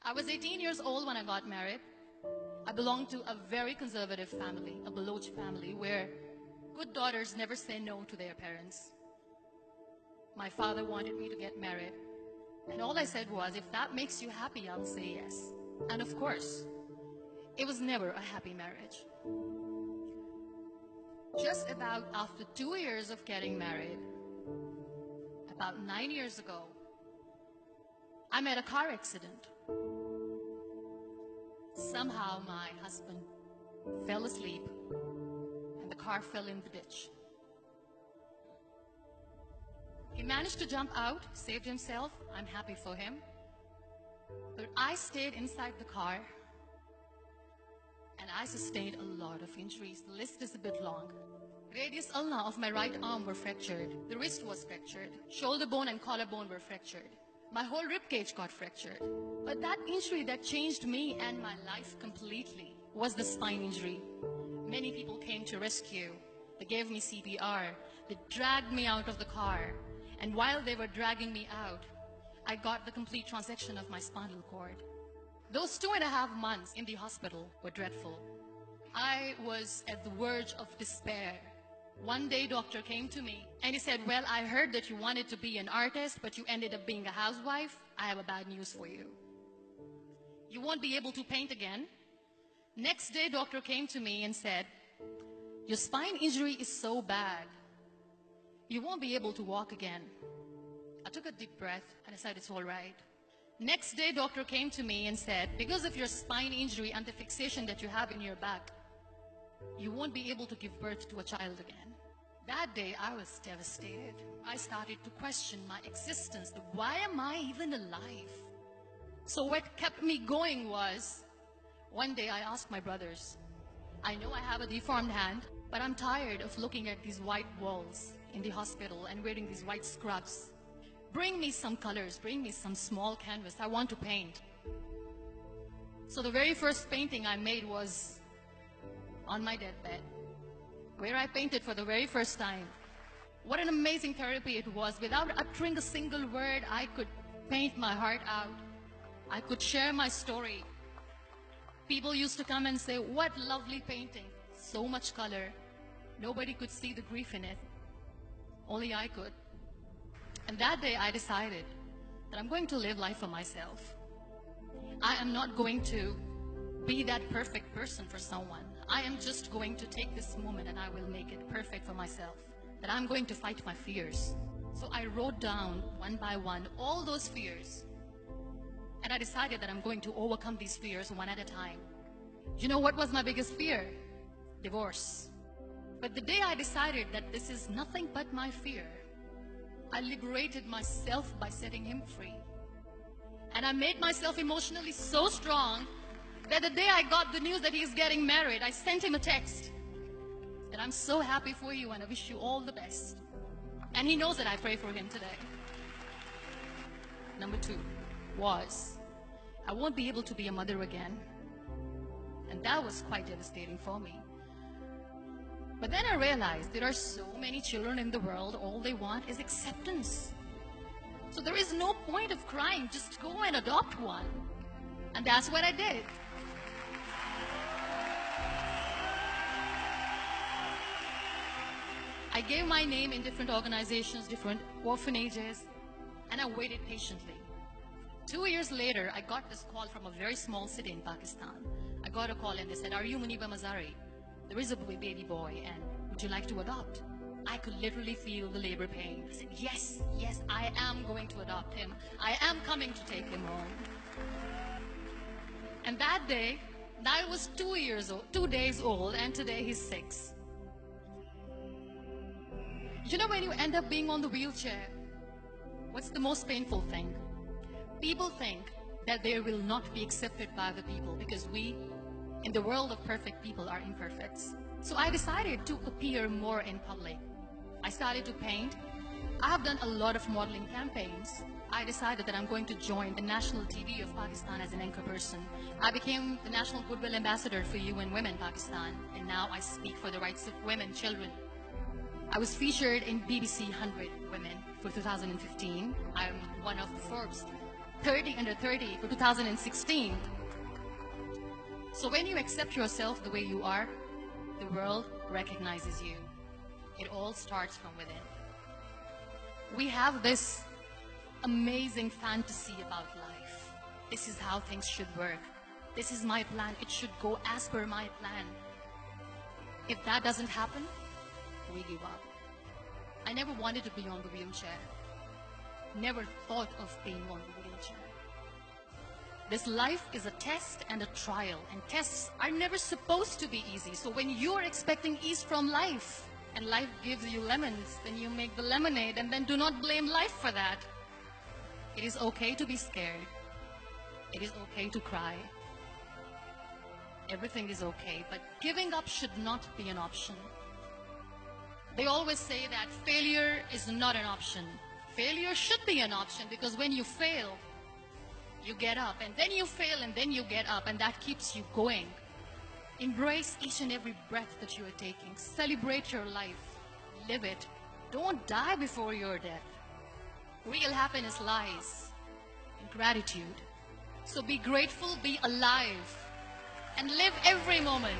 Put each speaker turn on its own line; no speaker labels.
I was 18 years old when I got married. I belonged to a very conservative family, a Baloch family, where good daughters never say no to their parents. My father wanted me to get married, and all I said was, if that makes you happy, I'll say yes. And of course, it was never a happy marriage. Just about after 2 years of getting married, about 9 years ago, I met a car accident. Somehow my husband fell asleep and the car fell in the ditch. He managed to jump out, saved himself. I'm happy for him. But I stayed inside the car and I sustained a lot of injuries. The list is a bit long. Radius ulna of my right arm were fractured. The wrist was fractured. Shoulder bone and collarbone were fractured. My whole rib cage got fractured. But that injury that changed me and my life completely was the spine injury. Many people came to rescue. They gave me CPR. They dragged me out of the car. And while they were dragging me out, I got the complete transection of my spinal cord. Those 2.5 months in the hospital were dreadful. I was at the verge of despair. One day, doctor came to me and he said, well, I heard that you wanted to be an artist, but you ended up being a housewife. I have a bad news for you. You won't be able to paint again. Next day, doctor came to me and said, your spine injury is so bad, you won't be able to walk again. I took a deep breath and I said, it's all right. Next day, doctor came to me and said, because of your spine injury and the fixation that you have in your back, you won't be able to give birth to a child again. That day, I was devastated. I started to question my existence. Why am I even alive? So what kept me going was, one day I asked my brothers, I know I have a deformed hand, but I'm tired of looking at these white walls in the hospital and wearing these white scrubs. Bring me some colors, bring me some small canvas. I want to paint. So the very first painting I made was on my deathbed, where I painted for the very first time. What an amazing therapy it was. Without uttering a single word, I could paint my heart out. I could share my story. People used to come and say, what lovely painting. So much color. Nobody could see the grief in it. Only I could. And that day I decided that I'm going to live life for myself. I am not going to be that perfect person for someone. I am just going to take this moment and I will make it perfect for myself. That I'm going to fight my fears. So I wrote down one by one all those fears. And I decided that I'm going to overcome these fears one at a time. You know what was my biggest fear? Divorce. But the day I decided that this is nothing but my fear, I liberated myself by setting him free. And I made myself emotionally so strong that the day I got the news that he's getting married, I sent him a text that I'm so happy for you and I wish you all the best. And he knows that I pray for him today. Number 2 was, I won't be able to be a mother again. And that was quite devastating for me. But then I realized there are so many children in the world, all they want is acceptance. So there is no point of crying, just go and adopt one. And that's what I did. I gave my name in different organizations, different orphanages, and I waited patiently. 2 years later, I got this call from a very small city in Pakistan. I got a call and they said, are you Muniba Mazari? There is a baby boy and would you like to adopt? I could literally feel the labor pain. I said, yes, yes, I am going to adopt him. I am coming to take him home. And that day, I was 2 days old, and today he's 6. You know, when you end up being on the wheelchair, what's the most painful thing? People think that they will not be accepted by the people because we, in the world of perfect people, are imperfects. So I decided to appear more in public. I started to paint. I have done a lot of modeling campaigns. I decided that I'm going to join the national TV of Pakistan as an anchor person. I became the National Goodwill Ambassador for UN Women Pakistan, and now I speak for the rights of women, children. I was featured in BBC 100 Women for 2015. I'm one of the Forbes 30 under 30 for 2016. So when you accept yourself the way you are, the world recognizes you. It all starts from within. We have this amazing fantasy about life. This is how things should work. This is my plan. It should go as per my plan. If that doesn't happen, we give up. I never wanted to be on the wheelchair. Never thought of being on the wheelchair. This life is a test and a trial, and tests are never supposed to be easy. So when you're expecting ease from life, and life gives you lemons, then you make the lemonade, and then do not blame life for that. It is okay to be scared. It is okay to cry. Everything is okay, but giving up should not be an option. They always say that failure is not an option. Failure should be an option, because when you fail, you get up, and then you fail, and then you get up, and that keeps you going. Embrace each and every breath that you are taking. Celebrate your life. Live it. Don't die before your death. Real happiness lies in gratitude. So be grateful, be alive, and live every moment.